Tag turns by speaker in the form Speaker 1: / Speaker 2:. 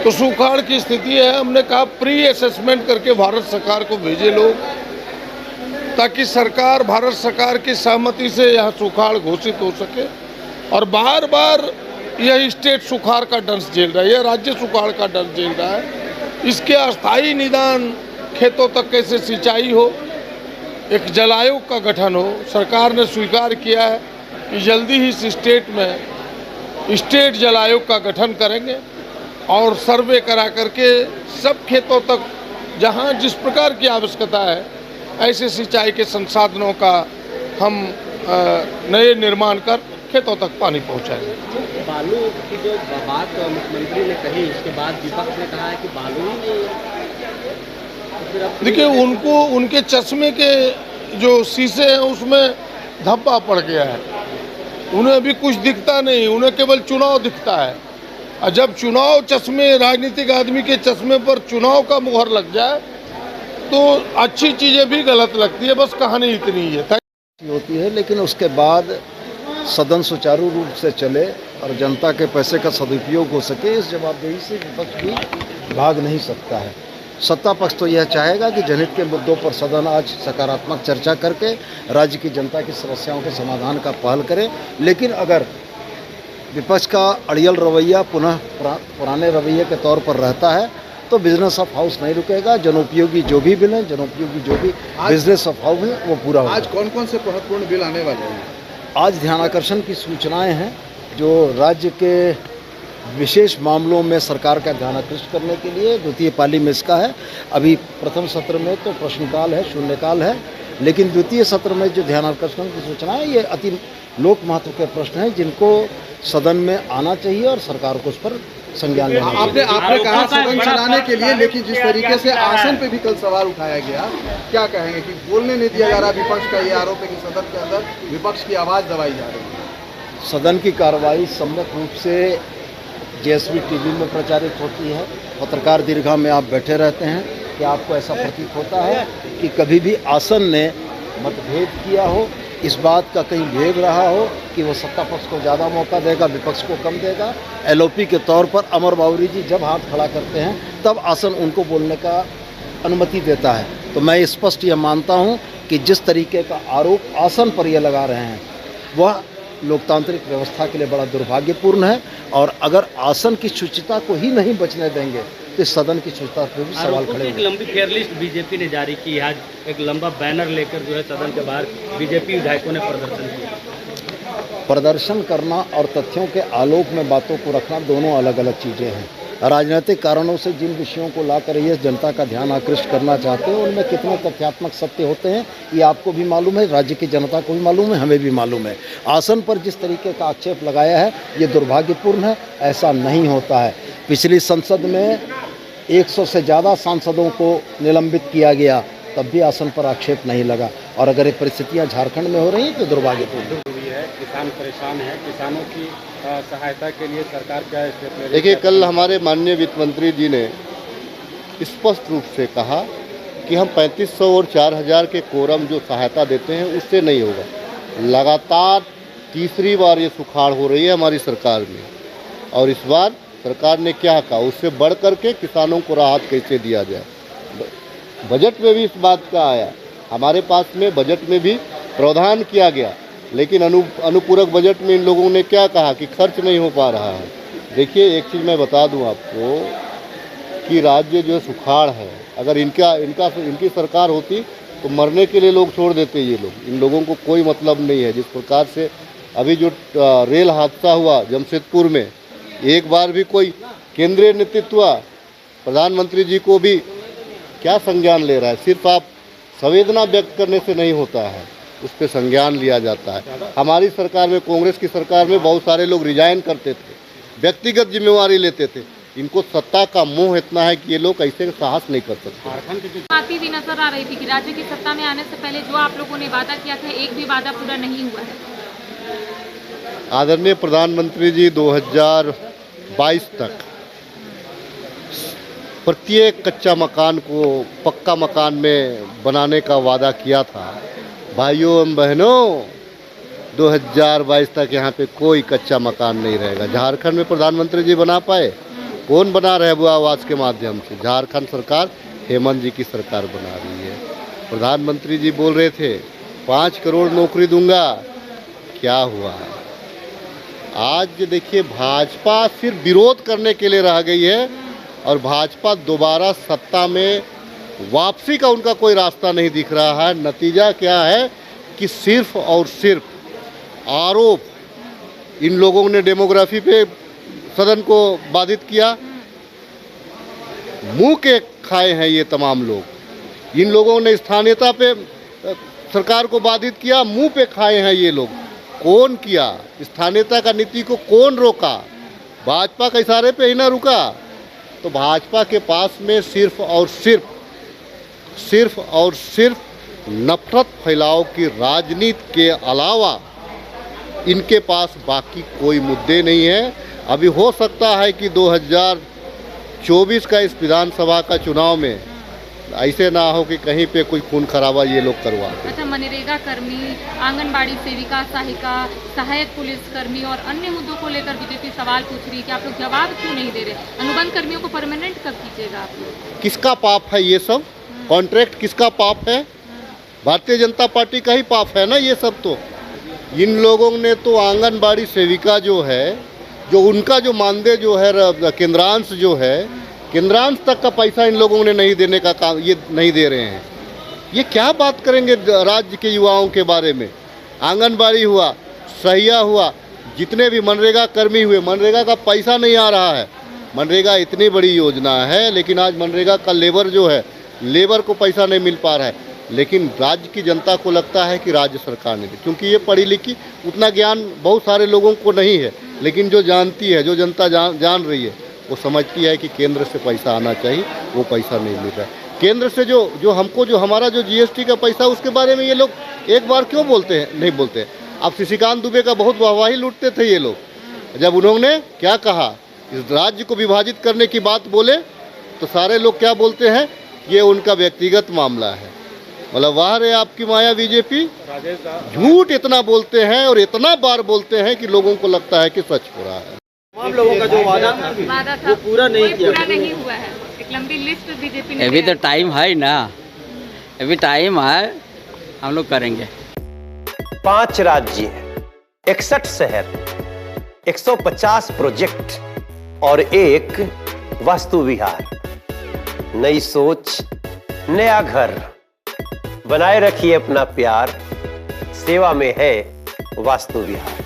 Speaker 1: तो सुखाड़ की स्थिति है। हमने कहा प्री असेसमेंट करके भारत सरकार को भेजे लोग, ताकि सरकार भारत सरकार की सहमति से यहाँ सुखाड़ घोषित हो सके। और बार बार यह स्टेट सुखाड़ का दंश झेल रहा है, यह राज्य सुखाड़ का दंश झेल रहा है। इसके अस्थायी निदान खेतों तक कैसे सिंचाई हो, एक जल आयोग का गठन हो। सरकार ने स्वीकार किया है कि जल्दी ही इस स्टेट में स्टेट जल आयोग का गठन करेंगे और सर्वे करा करके सब खेतों तक जहां जिस प्रकार की आवश्यकता है ऐसे सिंचाई के संसाधनों का हम नए निर्माण कर खेतों तक पानी पहुंचाएंगे।
Speaker 2: बालू की जो बात मुख्यमंत्री ने कही, इसके बाद विपक्ष ने कहा है कि बालू ही नहीं है।
Speaker 1: देखिए, उनको उनके चश्मे के जो शीशे हैं उसमें धब्बा पड़ गया है, उन्हें अभी कुछ दिखता नहीं, उन्हें केवल चुनाव दिखता है। और जब चुनाव चश्मे, राजनीतिक आदमी के चश्मे पर चुनाव का मुहर लग जाए तो अच्छी चीज़ें भी गलत लगती है। बस कहानी इतनी ही है
Speaker 3: होती है, लेकिन उसके बाद सदन सुचारू रूप से चले और जनता के पैसे का सदुपयोग हो सके, इस जवाबदेही से विपक्ष भी भाग नहीं सकता है। सत्ता पक्ष तो यह चाहेगा कि जनहित के मुद्दों पर सदन आज सकारात्मक चर्चा करके राज्य की जनता की समस्याओं के समाधान का पहल करे। लेकिन अगर विपक्ष का अड़ियल रवैया पुनः पुराने रवैये के तौर पर रहता है तो बिजनेस ऑफ हाउस नहीं रुकेगा। जनोपयोगी जो भी बिल है, जनोपयोगी जो भी बिजनेस ऑफ हाउस है वो पूरा होगा।
Speaker 4: आज कौन कौन से महत्वपूर्ण बिल आने वाले हैं?
Speaker 3: आज ध्यानाकर्षण की सूचनाएं हैं जो राज्य के विशेष मामलों में सरकार का ध्यान आकृष्ट करने के लिए। द्वितीय पाली में इसका है। अभी प्रथम सत्र में तो प्रश्नकाल है, शून्यकाल है, लेकिन द्वितीय सत्र में जो ध्यान आकर्षण की सूचना है ये अति लोक महत्व के प्रश्न हैं जिनको सदन में आना चाहिए और सरकार को उस पर संज्ञान लेना चाहिए।
Speaker 4: आपने कहा सदन चलाने के लिए, लेकिन जिस तरीके से आसन पे भी कल सवाल उठाया गया, क्या कहेंगे कि बोलने नहीं दिया जा रहा? विपक्ष का ये आरोप है कि सदन के अंदर विपक्ष की आवाज़ दबाई जा रही है।
Speaker 3: सदन की कार्रवाई सम्यक रूप से जेएसवी टीवी में प्रचारित होती है। पत्रकार दीर्घा में आप बैठे रहते हैं कि आपको ऐसा प्रतीत होता है कि कभी भी आसन ने मतभेद किया हो, इस बात का कहीं भेद रहा हो कि वो सत्ता पक्ष को ज़्यादा मौका देगा, विपक्ष को कम देगा। एलओपी के तौर पर अमर बावरी जी जब हाथ खड़ा करते हैं तब आसन उनको बोलने का अनुमति देता है। तो मैं स्पष्ट यह मानता हूं कि जिस तरीके का आरोप आसन पर यह लगा रहे हैं वह लोकतांत्रिक व्यवस्था के लिए बड़ा दुर्भाग्यपूर्ण है। और अगर आसन की शुचिता को ही नहीं बचने देंगे तो सदन की शुचिता पर भी सवाल खड़े
Speaker 2: होंगे। एक लंबी फेयर लिस्ट बीजेपी ने जारी की है, आज एक लंबा बैनर लेकर जो है सदन के बाहर बीजेपी विधायकों ने प्रदर्शन किया।
Speaker 3: प्रदर्शन करना और तथ्यों के आलोक में बातों को रखना दोनों अलग अलग चीज़ें हैं। राजनीतिक कारणों से जिन विषयों को लाकर ये जनता का ध्यान आकृष्ट करना चाहते हैं उनमें कितने तथ्यात्मक सत्य होते हैं ये आपको भी मालूम है, राज्य की जनता को भी मालूम है, हमें भी मालूम है। आसन पर जिस तरीके का आक्षेप लगाया है ये दुर्भाग्यपूर्ण है, ऐसा नहीं होता है। पिछली संसद में 100 से ज़्यादा सांसदों को निलंबित किया गया, तब भी आसन पर आक्षेप नहीं लगा। और अगर ये परिस्थितियाँ झारखंड में हो रही हैं तो दुर्भाग्यपूर्ण
Speaker 2: है। किसान परेशान है, किसानों की सहायता के लिए सरकार क्या स्टेप ले रही है?
Speaker 5: देखिए, कल हमारे माननीय वित्त मंत्री जी ने स्पष्ट रूप से कहा कि हम 3500 और 4000 के कोरम जो सहायता देते हैं उससे नहीं होगा। लगातार तीसरी बार ये सुखाड़ हो रही है हमारी सरकार में, और इस बार सरकार ने क्या कहा, उससे बढ़ करके किसानों को राहत कैसे दिया जाए। बजट में भी इस बात का आया, हमारे पास में बजट में भी प्रावधान किया गया, लेकिन अनुपूरक बजट में इन लोगों ने क्या कहा कि खर्च नहीं हो पा रहा है। देखिए, एक चीज़ मैं बता दूं आपको कि राज्य जो सुखाड़ है, अगर इनकी सरकार होती तो मरने के लिए लोग छोड़ देते। ये लोग, इन लोगों को कोई मतलब नहीं है। जिस प्रकार से अभी जो रेल हादसा हुआ जमशेदपुर में, एक बार भी कोई केंद्रीय नेतृत्व प्रधानमंत्री जी को भी क्या संज्ञान ले रहा है? सिर्फ आप संवेदना व्यक्त करने से नहीं होता है, उस पर संज्ञान लिया जाता है। हमारी सरकार में, कांग्रेस की सरकार में बहुत सारे लोग रिजाइन करते थे, व्यक्तिगत जिम्मेवारी लेते थे। इनको सत्ता का मोह इतना है कि ये लोग ऐसे साहस नहीं कर सकते।
Speaker 6: आती भी नजर आ रही थी कि राज्य की सत्ता में आने से पहले जो आप लोगों ने वादा किया था, एक भी वादा पूरा नहीं हुआ है।
Speaker 5: आदरणीय प्रधानमंत्री जी 2022 तक प्रत्येक कच्चा मकान को पक्का मकान में बनाने का वादा किया था। भाइयों एवं बहनों, 2022 तक यहाँ पे कोई कच्चा मकान नहीं रहेगा। झारखंड में प्रधानमंत्री जी बना पाए, कौन बना रहा है वो आवास के माध्यम से? झारखंड सरकार हेमंत जी की सरकार बना रही है। प्रधानमंत्री जी बोल रहे थे 5 करोड़ नौकरी दूंगा, क्या हुआ? आज देखिए भाजपा सिर्फ विरोध करने के लिए रह गई है और भाजपा दोबारा सत्ता में वापसी का उनका कोई रास्ता नहीं दिख रहा है। नतीजा क्या है कि सिर्फ और सिर्फ आरोप, इन लोगों ने डेमोग्राफी पे सदन को बाधित किया, मुंह के खाए हैं ये तमाम लोग। इन लोगों ने स्थानीयता पे सरकार को बाधित किया, मुंह पे खाए हैं ये लोग। कौन किया? स्थानीयता का नीति को कौन रोका? भाजपा के इशारे पे ही ना रुका। तो भाजपा के पास में सिर्फ और सिर्फ नफरत फैलाव की राजनीति के अलावा इनके पास बाकी कोई मुद्दे नहीं है। अभी हो सकता है कि 2024 का इस विधानसभा का चुनाव में ऐसे ना हो कि कहीं पे कोई खून खराबा ये लोग करवा दें।
Speaker 6: अच्छा, मनरेगा कर्मी, आंगनबाड़ी सेविका, सहायिका, सहायक पुलिसकर्मी और अन्य मुद्दों को लेकर बीजेपी सवाल पूछ रही है कि आप लोग जवाब क्यों नहीं दे रहे? अनुबंध कर्मियों को परमानेंट कब कीजिएगा आप लोग?
Speaker 5: किसका पाप है ये सब? कॉन्ट्रैक्ट किसका पाप है? भारतीय जनता पार्टी का ही पाप है ना ये सब। तो इन लोगों ने तो आंगनबाड़ी सेविका जो है, जो उनका जो मानदेय जो है, केंद्रांश जो है, केंद्रांश तक का पैसा इन लोगों ने नहीं देने का काम, ये नहीं दे रहे हैं। ये क्या बात करेंगे राज्य के युवाओं के बारे में? आंगनबाड़ी हुआ, सहिया हुआ, जितने भी मनरेगा कर्मी हुए, मनरेगा का पैसा नहीं आ रहा है। मनरेगा इतनी बड़ी योजना है, लेकिन आज मनरेगा का लेबर जो है, लेबर को पैसा नहीं मिल पा रहा है। लेकिन राज्य की जनता को लगता है कि राज्य सरकार ने दी, क्योंकि ये पढ़ी लिखी, उतना ज्ञान बहुत सारे लोगों को नहीं है। लेकिन जो जानती है, जो जनता जान रही है, वो समझती है कि केंद्र से पैसा आना चाहिए, वो पैसा नहीं मिल रहा है। केंद्र से जो हमको जो हमारा जो जीएसटी का पैसा, उसके बारे में ये लोग एक बार क्यों बोलते हैं? नहीं बोलते। अब शशिकांत दुबे का बहुत वाहवाही लूटते थे ये लोग। जब उन्होंने क्या कहा, इस राज्य को विभाजित करने की बात बोले, तो सारे लोग क्या बोलते हैं? ये उनका व्यक्तिगत मामला है। मतलब वाह रे आपकी माया बीजेपी, झूठ इतना बोलते हैं और इतना बार बोलते हैं कि लोगों को लगता है कि सच हो रहा है।
Speaker 2: तमाम लोगों का जो वादा था वो पूरा नहीं किया,
Speaker 6: पूरा नहीं हुआ है। एक लंबी लिस्ट बीजेपी ने
Speaker 7: अभी तो टाइम है ना, अभी टाइम है, हम लोग करेंगे।
Speaker 8: 5 राज्य, 61 शहर, 150 प्रोजेक्ट और एक वास्तु विहार। नई सोच, नया घर। बनाए रखिए अपना प्यार, सेवा में है वास्तु विहार।